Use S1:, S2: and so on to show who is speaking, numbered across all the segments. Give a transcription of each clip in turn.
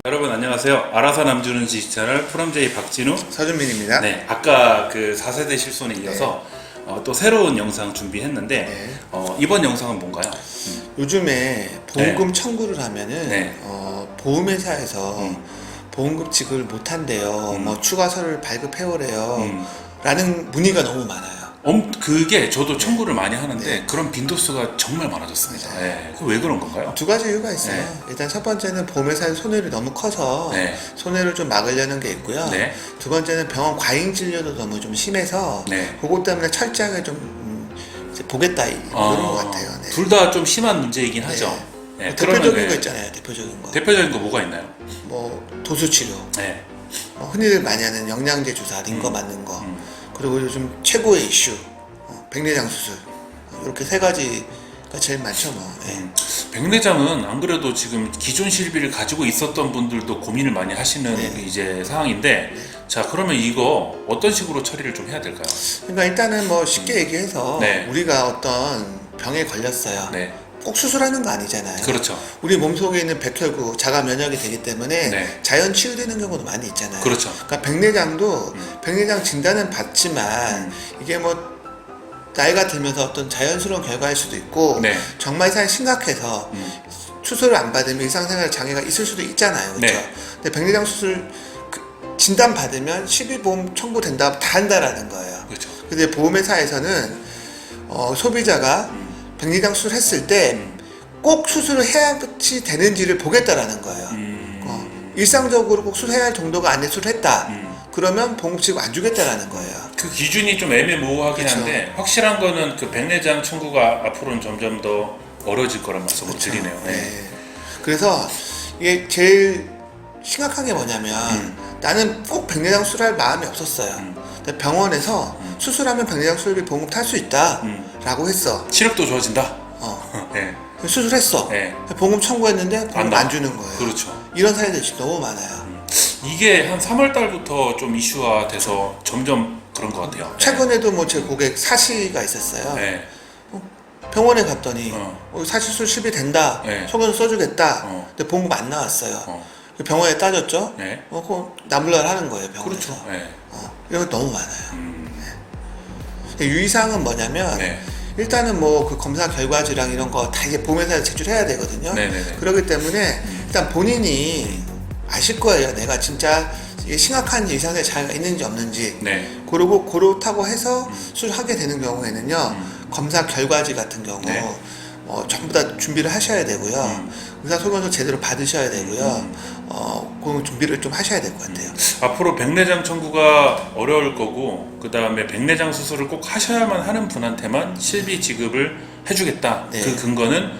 S1: 여러분 안녕하세요. 알아서 남주는 지식 채널 프롬제이 박진우
S2: 서준민입니다.
S1: 네, 아까 그 4세대 실손에 이어서 또 새로운 영상 준비했는데
S2: 네.
S1: 이번 영상은 뭔가요?
S2: 요즘에 보험금 청구를 하면은
S1: 네.
S2: 보험회사에서 보험금 지급을 못한대요. 뭐 추가서를 발급해오래요. 라는 문의가 너무 많아요.
S1: 그게 저도 청구를 많이 하는데 그런 빈도수가 정말 많아졌습니다. 네. 왜 그런 건가요?
S2: 두 가지 이유가 있어요.
S1: 네.
S2: 일단 첫 번째는 보험회사의 손해율이 너무 커서
S1: 네.
S2: 손해를 좀 막으려는 게 있고요.
S1: 네.
S2: 두 번째는 병원 과잉 진료도 너무 좀 심해서
S1: 네.
S2: 그것 때문에 철저하게 좀 이제 보겠다 이런 것 같아요. 네.
S1: 둘 다 좀 심한 문제이긴 하죠. 네.
S2: 대표적인
S1: 그러면
S2: 거 있잖아요. 대표적인 거.
S1: 대표적인 거 뭐가 있나요?
S2: 뭐 도수치료.
S1: 네.
S2: 흔히들 많이 하는 영양제 주사, 링거 맞는 거, 그리고 요즘 최고의 이슈, 백내장 수술, 이렇게 세 가지가 제일 많죠, 뭐. 예.
S1: 백내장은 안 그래도 지금 기존 실비를 가지고 있었던 분들도 고민을 많이 하시는 이제 상황인데, 자 그러면 이거 어떤 식으로 처리를 좀 해야 될까요?
S2: 그러니까 일단은 뭐 쉽게 얘기해서 우리가 어떤 병에 걸렸어요.
S1: 네.
S2: 꼭 수술하는 거 아니잖아요.
S1: 그렇죠.
S2: 우리 몸속에 있는 백혈구, 자가 면역이 되기 때문에
S1: 네.
S2: 자연 치유되는 경우도 많이 있잖아요.
S1: 그렇죠.
S2: 그러니까 백내장도 백내장 진단은 받지만 이게 뭐 나이가 들면서 어떤 자연스러운 결과일 수도 있고 정말 이상이 심각해서 수술을 안 받으면 일상생활 장애가 있을 수도 있잖아요. 그렇죠? 근데 백내장 수술 진단 받으면 실비보험 청구된다 다 한다라는 거예요.
S1: 그렇죠.
S2: 근데 보험회사에서는 소비자가 백내장 수술했을 때 꼭 수술을 해야지 되는지를 보겠다라는 거예요. 일상적으로 꼭 수술해야 할 정도가 아닌데 수술했다. 그러면 보험 지급 안 주겠다라는 거예요.
S1: 그 기준이 좀 애매모호하긴
S2: 그쵸.
S1: 한데 확실한 거는 그 백내장 청구가 앞으로는 점점 더 어려질 거란 말씀을 드리네요.
S2: 네. 그래서 이게 제일 심각한 게 뭐냐면 나는 꼭 백내장 수술할 마음이 없었어요. 근데 병원에서 수술하면 백내장 수술비 보험금 탈 수 있다 라고 했어.
S1: 시력도 좋아진다. 네.
S2: 수술했어.
S1: 네.
S2: 보험금 청구했는데 보험금
S1: 안
S2: 안 주는 거예요.
S1: 그렇죠.
S2: 이런 사례들이 지금 너무 많아요.
S1: 이게 한 3월 달부터 좀 이슈화 돼서 점점 그런 것 같아요.
S2: 최근에도 뭐 제 고객 사시가 있었어요.
S1: 네.
S2: 병원에 갔더니 사시술 실비 된다.
S1: 네.
S2: 소견서 써주겠다. 근데 보험금 안 나왔어요. 병원에 따졌죠.
S1: 네.
S2: 그거 남불날 하는 거예요, 병원에서.
S1: 그렇죠. 네.
S2: 이런 거 너무 많아요. 네. 유의사항은 뭐냐면 일단은 뭐 그 검사 결과지랑 이런 거 다 이제 보험회사에 제출해야 되거든요.
S1: 네네네.
S2: 그렇기 때문에 일단 본인이 아실 거예요. 내가 진짜 이게 심각한지 이상의 장애가 있는지 없는지. 그리고 그렇다고 해서 수술하게 되는 경우에는요. 검사 결과지 같은 경우 전부 다 준비를 하셔야 되고요. 의사소견서 제대로 받으셔야 되고요. 그 준비를 좀 하셔야 될 것 같아요.
S1: 앞으로 백내장 청구가 어려울 거고 그 다음에 백내장 수술을 꼭 하셔야만 하는 분한테만 실비 지급을 해주겠다. 그 근거는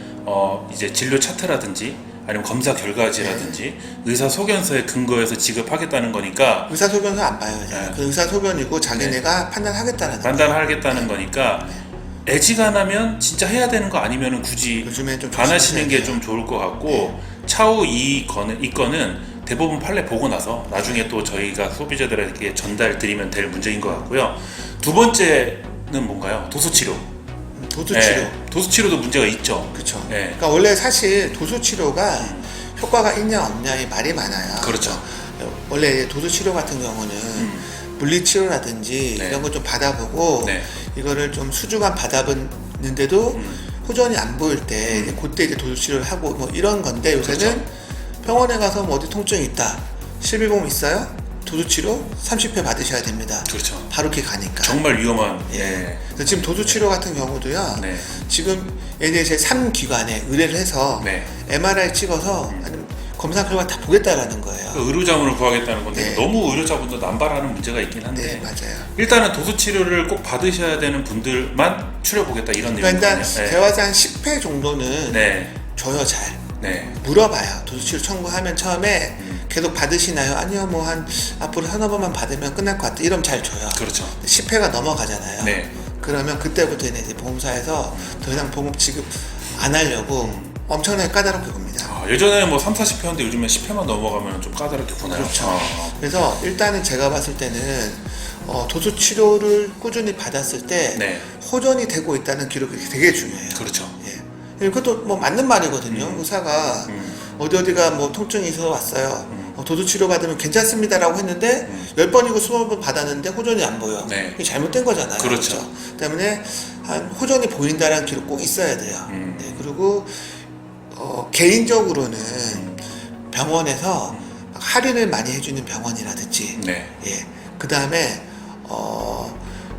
S1: 이제 진료 차트라든지 아니면 검사 결과지라든지 의사 소견서에 근거해서 지급하겠다는 거니까
S2: 의사소견서 안 봐요. 그 의사소견이고 자기네가 판단하겠다는
S1: 판단하겠다는 거니까 애지간하면 진짜 해야 되는 거 아니면은 굳이
S2: 요즘에 좀
S1: 안 하시는 게
S2: 돼요.
S1: 좀 좋을 것 같고 차후 이 건은 대부분 판례 보고 나서 나중에 또 저희가 소비자들에게 전달 드리면 될 문제인 것 같고요. 두 번째는 뭔가요? 도수치료.
S2: 도수치료.
S1: 도수치료도 문제가 있죠.
S2: 그렇죠. 그러니까 원래 사실 도수치료가 효과가 있냐 없냐의 말이 많아요.
S1: 그렇죠.
S2: 원래 도수치료 같은 경우는 물리치료라든지 이런 거 좀 받아보고 이거를 좀 수주간 받아봤는데도 호전이 안 보일 때 그때 이제 도수치료를 하고 뭐 이런 건데 요새는 병원에 가서 뭐 어디 통증이 있다. 실비보험 있어요? 도수치료 30회 받으셔야 됩니다.
S1: 그렇죠.
S2: 바로 이렇게 가니까.
S1: 정말 위험한.
S2: 그래서 지금 도수치료 같은 경우도요. 지금 예전에 제 3기관에 의뢰를 해서 MRI 찍어서 아니면 검사 결과 다 보겠다라는 거예요.
S1: 그 의료자문을 구하겠다는 건데 너무 의료자분도 남발하는 문제가 있긴 한데
S2: 맞아요.
S1: 일단은 도수치료를 꼭 받으셔야 되는 분들만 추려보겠다 이런
S2: 그러니까
S1: 내용이거든요.
S2: 일단 제가 봐서 한 10회 정도는 줘요 잘. 물어봐요. 도수치료 청구하면 처음에 계속 받으시나요? 아니요, 뭐 한 앞으로 서너 번만 받으면 끝날 것 같아. 이러면 잘 줘요.
S1: 그렇죠.
S2: 10회가 넘어가잖아요. 그러면 그때부터 이제 보험사에서 더 이상 보험 지급 안 하려고 엄청나게 까다롭게 봅니다.
S1: 예전에 뭐 3, 40회였는데 요즘에 10회만 넘어가면 좀 까다롭게 보나요?
S2: 그렇죠. 그래서 일단은 제가 봤을 때는 도수치료를 꾸준히 받았을 때 호전이 되고 있다는 기록이 되게 중요해요.
S1: 그렇죠.
S2: 그것도 뭐 맞는 말이거든요. 의사가 어디가 뭐 통증이 있어서 왔어요. 도수치료 받으면 괜찮습니다라고 했는데 10번이고 20번 받았는데 호전이 안 보여.
S1: 네.
S2: 이게 잘못된 거잖아요.
S1: 그렇죠.
S2: 때문에 한 호전이 보인다는 기록 꼭 있어야 돼요. 네, 그리고 개인적으로는 병원에서 할인을 많이 해주는 병원이라든지,
S1: 네.
S2: 예, 그 다음에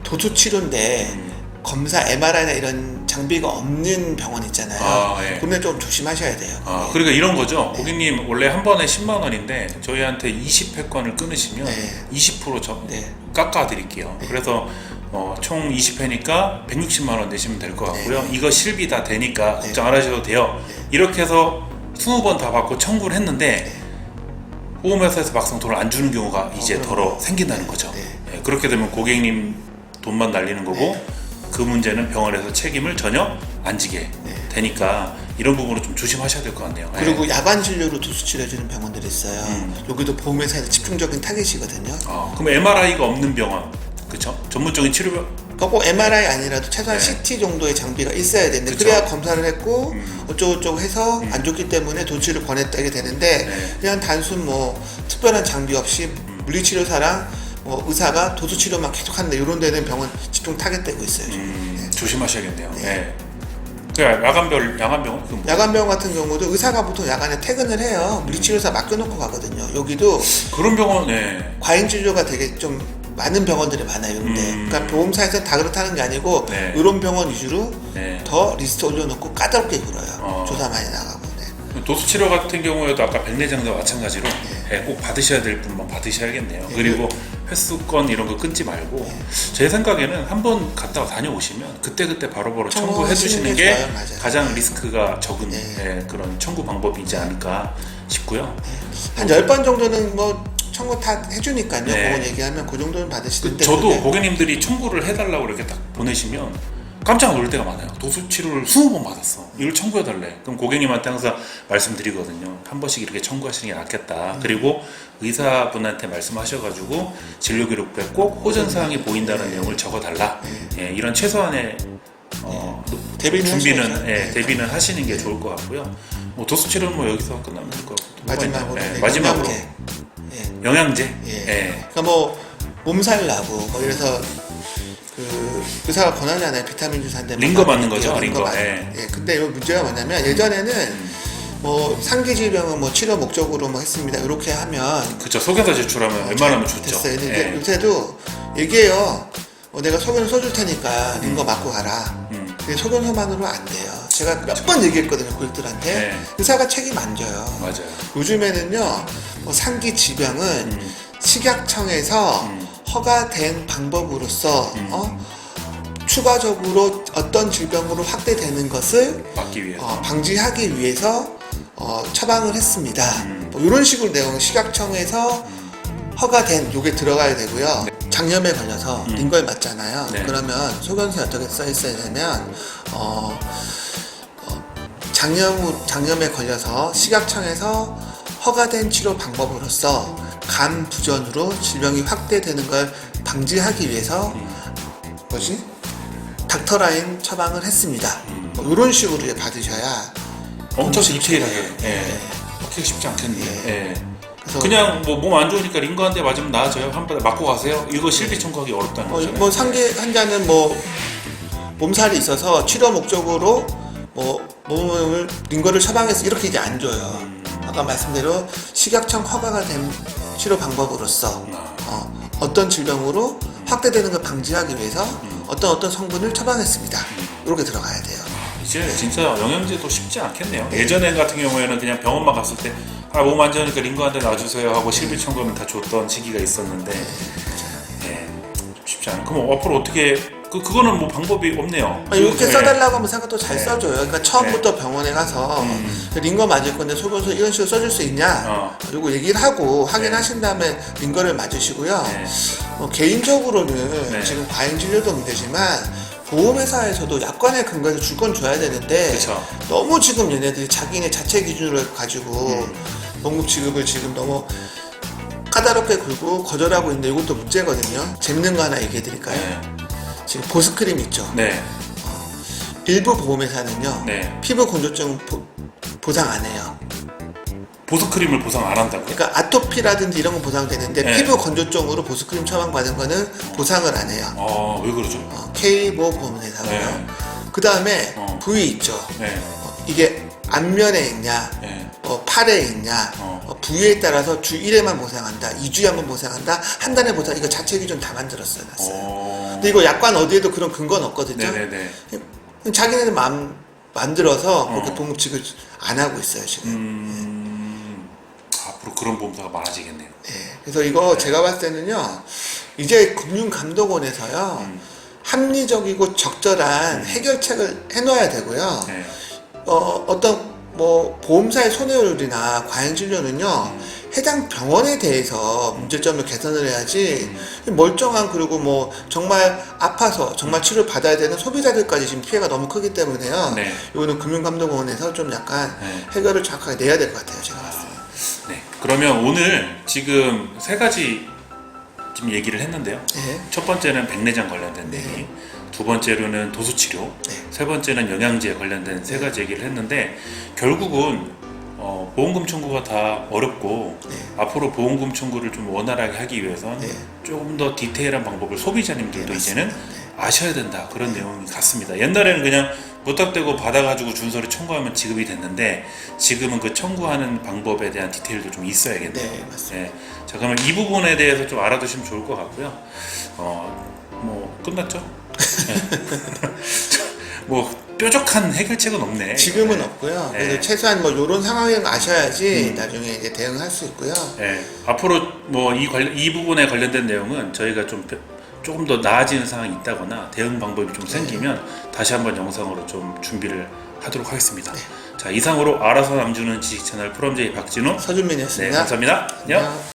S2: 도수치료인데 검사 MRI나 이런 장비가 없는 병원 있잖아요.
S1: 예.
S2: 그러면 좀 조심하셔야 돼요.
S1: 그러니까 이런 거죠.
S2: 네.
S1: 고객님 원래 한 번에 10만 원인데 저희한테 20회권을 끊으시면
S2: 네.
S1: 20%
S2: 네.
S1: 깎아 드릴게요. 그래서 총 20회니까 160만 원 내시면 될 것 같고요.
S2: 네.
S1: 이거 실비 다 되니까 걱정 안 하셔도 돼요. 이렇게 해서 20번 다 받고 청구를 했는데 보험회사에서 막상 돈을 안 주는 경우가 이제 덜어 생긴다는 거죠.
S2: 네.
S1: 그렇게 되면 고객님 돈만 날리는 거고 그 문제는 병원에서 책임을 전혀 안 지게 되니까 이런 부분을 좀 조심하셔야 될 것 같네요.
S2: 그리고 야간 진료로 도수치료 해주는 병원들이 있어요. 여기도 보험회사에서 집중적인 타겟이거든요.
S1: 그럼 MRI가 없는 병원, 그렇죠? 전문적인 치료병.
S2: 꼭 MRI 아니라도 최소한
S1: 네.
S2: CT 정도의 장비가 있어야 되는데
S1: 그쵸.
S2: 그래야 검사를 했고 어쩌고저쩌고 해서 안 좋기 때문에 도수치료를 권했다게 되는데 그냥 단순 뭐 특별한 장비 없이 물리치료사랑 의사가 도수치료만 계속한다 이런 데는 병원 집중 타겟되고 있어요.
S1: 조심하셔야겠네요. 네. 그 야간병원?
S2: 야간병원 같은 경우도 의사가 보통 야간에 퇴근을 해요. 물리치료사 맡겨놓고 가거든요. 여기도
S1: 그런 병원,
S2: 과잉 진료가 되게 좀 많은 병원들이 많아요. 근데 그러니까 보험사에서 다 그렇다는 게 아니고
S1: 네.
S2: 이런 병원 위주로
S1: 네.
S2: 더 리스트 올려놓고 까다롭게 굴어요. 조사 많이 나가고. 네.
S1: 도수치료 같은 경우에도 아까 백내장도 마찬가지로 꼭 받으셔야 될 분만 받으셔야겠네요. 그리고 횟수권 이런 거 끊지 말고 제 생각에는 한번 갔다가 다녀오시면 그때그때 바로바로 청구해 주시는 게
S2: 좋아요. 맞아요.
S1: 가장 리스크가 적은 그런 청구 방법이지 않을까 싶고요.
S2: 한 10번 정도는 뭐 청구 다 해주니까요.
S1: 네.
S2: 그건 얘기하면 그 정도는 받으시는데
S1: 저도 고객님들이 청구를 해달라고 이렇게 딱 보내시면 깜짝 놀랄 때가 많아요. 도수치료를 20번 받았어. 이걸 청구해달래. 그럼 고객님한테 항상 말씀드리거든요. 한 번씩 이렇게 청구하시는 게 낫겠다. 그리고 의사분한테 말씀하셔가지고 진료기록부에 꼭 호전사항이 보인다는 내용을 적어달라. 이런 최소한의 준비는 대비는 하시는 게 좋을 것 같고요. 뭐 도수치료는 뭐 여기서 끝나면 될 것 같고
S2: 마지막으로
S1: 마지막으로 영양제.
S2: 그러니까 뭐 몸살 나고 뭐 이래서 그 의사가 권하잖아요. 비타민 주사 한 대.
S1: 링거 맞는 거죠, 링거.
S2: 근데 이 문제가 뭐냐면 예전에는 뭐 상기 질병은 뭐 치료 목적으로 뭐 했습니다. 이렇게 하면
S1: 그쵸. 소견서 제출하면 웬만하면 좋죠.
S2: 됐어요. 근데 요새도 얘기해요. 내가 소견서 써줄 테니까 링거 맞고 가라. 근데 소견서만으로 안 돼요. 제가 몇 번 얘기했거든요, 고객들한테. 의사가 책임 안 져요.
S1: 맞아요.
S2: 요즘에는요, 뭐 상기 질병은 식약청에서 허가된 방법으로서 추가적으로 어떤 질병으로 확대되는 것을
S1: 막기 위해서
S2: 방지하기 위해서 처방을 했습니다. 뭐 이런 식으로 내용 식약청에서 허가된 요게 들어가야 되고요. 장염에 걸려서 링거에 맞잖아요. 그러면 소견서에 어떻게 써 있어야 되면 장염에 걸려서 식약청에서 허가된 치료 방법으로서 간 부전으로 질병이 확대되는 걸 방지하기 위해서 닥터라인 처방을 했습니다. 뭐 이런 식으로 받으셔야
S1: 엄청 디테일하게 받기 쉽지 않겠네요.
S2: 그래서
S1: 그냥 뭐 몸 안 좋으니까 링거 한 대 맞으면 나아져요. 한 번 맞고 가세요. 이거 실비 청구하기 어렵다는 거잖아요.
S2: 뭐 상기 환자는 뭐 몸살이 있어서 치료 목적으로 뭐 몸을 링거를 처방해서 이렇게 이제 안 줘요. 아까 말씀대로 식약청 허가가 된 치료 방법으로서 어떤 질병으로 확대되는 걸 방지하기 위해서 어떤 성분을 처방했습니다. 이렇게 들어가야 돼요.
S1: 이제 진짜 영양제도 쉽지 않겠네요. 예전에 같은 경우에는 그냥 병원만 갔을 때 몸 안 좋으니까 링거 한 대 놔주세요 하고 실비 청구하면 다 줬던 시기가 있었는데 좀 쉽지 않아요. 그럼 앞으로 어떻게 그거는 뭐 방법이 없네요.
S2: 이렇게 써달라고 하면 생각도 잘 써줘요. 그러니까 처음부터 병원에 가서 링거 맞을 건데 소견서 이런 식으로 써줄 수 있냐? 그리고 얘기를 하고 확인하신 다음에 링거를 맞으시고요. 개인적으로는 지금 과잉 진료도 문제지만 보험회사에서도 약관에 근거해서 줄 건 줘야 되는데
S1: 그쵸.
S2: 너무 지금 얘네들이 자기네 자체 기준으로 가지고 봉급 지급을 지금 너무 까다롭게 굴고 거절하고 있는데 이것도 문제거든요. 재밌는 거 하나 얘기해 드릴까요? 지금 보습크림 있죠.
S1: 네.
S2: 일부 보험회사는요.
S1: 네.
S2: 피부 건조증 보상 안 해요.
S1: 보습크림을 보상 안 한다고요?
S2: 그러니까 아토피라든지 이런 건 보상되는데
S1: 네.
S2: 피부 건조증으로 보습크림 처방받은 거는 보상을 안 해요.
S1: 왜 그러죠?
S2: K모 보험회사고요.
S1: 네.
S2: 그 다음에 부위 있죠.
S1: 네.
S2: 이게 앞면에 있냐,
S1: 네.
S2: 팔에 있냐, 부위에 따라서 주 1회만 보상한다, 2주에 한 번 보상한다, 한 달에 보상, 이거 자체 기준 다 만들었어요. 놨어요. 근데 이거 약관 어디에도 그런 근거는 없거든요.
S1: 네네네.
S2: 자기네들 마음 만들어서 그렇게 보험칙을 안 하고 있어요, 지금.
S1: 앞으로 그런 보험사가 많아지겠네요.
S2: 네. 그래서 이거 제가 봤을 때는요, 이제 금융감독원에서요, 합리적이고 적절한 해결책을 해놔야 되고요.
S1: 네.
S2: 어떤 뭐 보험사의 손해율이나 과잉진료는요 해당 병원에 대해서 문제점을 개선을 해야지 멀쩡한 그리고 뭐 정말 아파서 정말 치료를 받아야 되는 소비자들까지 지금 피해가 너무 크기 때문에요.
S1: 네.
S2: 이거는 금융감독원에서 좀 약간
S1: 네.
S2: 해결을 정확하게 내야 될 것 같아요. 제가 봤을 때.
S1: 네. 그러면 오늘 지금 세 가지 지금 얘기를 했는데요.
S2: 네.
S1: 첫 번째는 백내장 관련된 얘기, 두 번째로는 도수치료,
S2: 네.
S1: 세 번째는 영양제에 관련된 세 가지 얘기를 했는데 결국은 보험금 청구가 다 어렵고 앞으로 보험금 청구를 좀 원활하게 하기 위해선 조금 더 디테일한 방법을 소비자님들도 이제는 아셔야 된다, 그런 내용이 같습니다. 옛날에는 그냥 부탁되고 받아가지고 준서를 청구하면 지급이 됐는데 지금은 그 청구하는 방법에 대한 디테일도 좀 있어야겠네요.
S2: 네, 맞습니다.
S1: 자, 그러면 이 부분에 대해서 좀 알아두시면 좋을 것 같고요. 뭐 끝났죠? 뭐 뾰족한 해결책은 없네.
S2: 지금은 없고요.
S1: 네.
S2: 그래서 최소한 뭐 이런 상황을 아셔야지 나중에 이제 대응할 수 있고요.
S1: 네. 앞으로 뭐 이 부분에 관련된 내용은 저희가 조금 더 나아지는 상황이 있다거나 대응 방법이 좀 생기면 다시 한번 영상으로 좀 준비를 하도록 하겠습니다. 자, 이상으로 알아서 남주는 지식 채널 프롬제이 박진우.
S2: 서준민이었습니다.
S1: 네, 감사합니다. 안녕.